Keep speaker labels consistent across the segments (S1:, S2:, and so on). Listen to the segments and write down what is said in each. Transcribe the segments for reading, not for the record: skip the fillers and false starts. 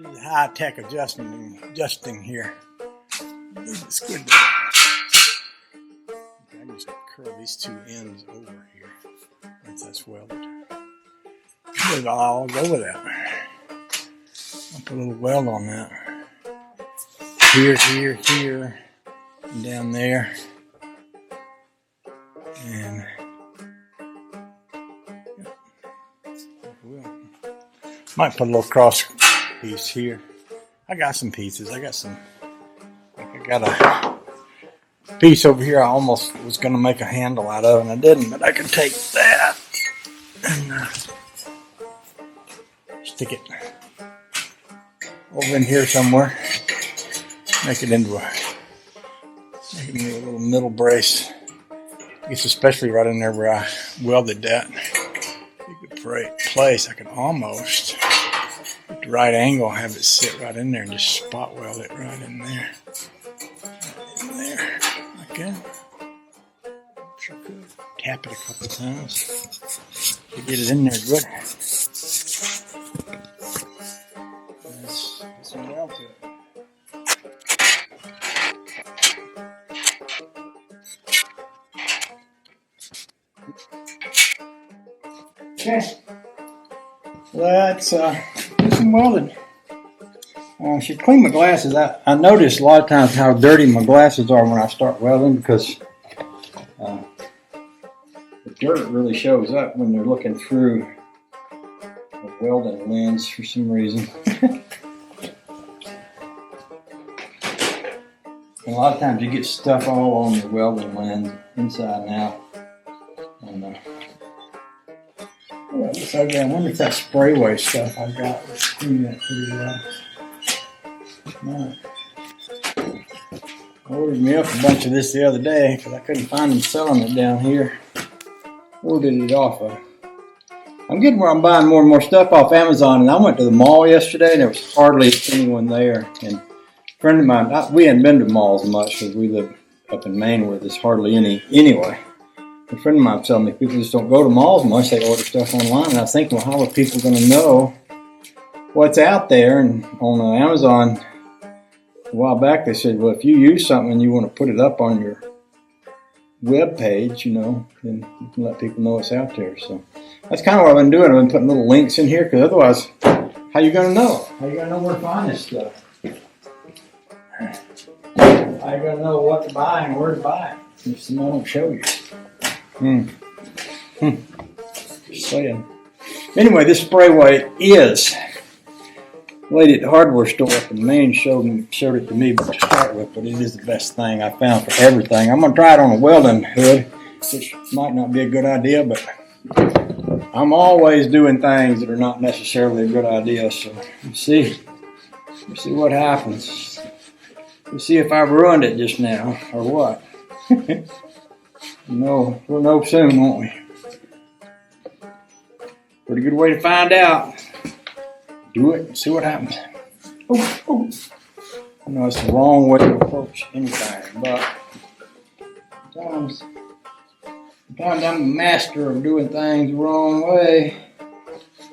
S1: This is high-tech adjusting here. It's good. I can just curl these two ends over here once that's welded. I'll go with that. I'll put a little weld on that. Here, here, here, and down there. And might put a little cross piece here. I got some pieces. I got a piece over here I almost was going to make a handle out of, and I didn't, but I can take that and stick it over in here somewhere. Make it into a little middle brace. It's especially right in there where I welded that. A good place. I could almost, at the right angle, have it sit right in there and just spot weld it right in there. Right in there. Like that. Sure could. Tap it a couple times to get it in there good. Let's get some weld to it. Okay, let's do some welding. I should clean my glasses. I notice a lot of times how dirty my glasses are when I start welding because the dirt really shows up when they're looking through a welding lens for some reason. And a lot of times you get stuff all on the welding lens, inside and out. And, it's ugly. I wonder if that sprayway stuff I got would clean that pretty well. I ordered me up a bunch of this the other day because I couldn't find them selling it down here. Ordered it off of. I'm getting where I'm buying more and more stuff off Amazon, and I went to the mall yesterday and there was hardly anyone there. And a friend of mine, we hadn't been to malls much because we live up in Maine where there's hardly any anyway. A friend of mine was telling me people just don't go to malls much, they order stuff online. And I was thinking, well, how are people going to know what's out there? And on Amazon, a while back, they said, well, if you use something and you want to put it up on your web page, you know, then you can let people know it's out there. So that's kind of what I've been doing. I've been putting little links in here because otherwise, how are you going to know? How are you going to know where to find this stuff? How are you going to know what to buy and where to buy it if someone don't show you? Just saying. Anyway, this sprayway is. The lady at the hardware store up in Maine showed it to me to start with, but it is the best thing I found for everything. I'm going to try it on a welding hood, which might not be a good idea, but I'm always doing things that are not necessarily a good idea. So we'll see what happens. We'll see if I ruined it just now or what. No, we'll know soon, won't we? Pretty good way to find out. Do it and see what happens. Oh. I know it's the wrong way to approach anything, but sometimes I'm a master of doing things the wrong way.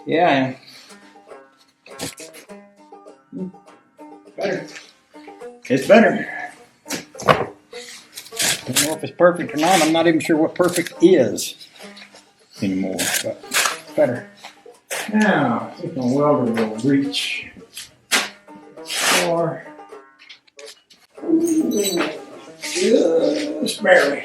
S1: Yeah, I am. Better. It's better. I don't know if it's perfect or not. I'm not even sure what perfect is anymore, but it's better. Now, I think my welder will reach for just barely.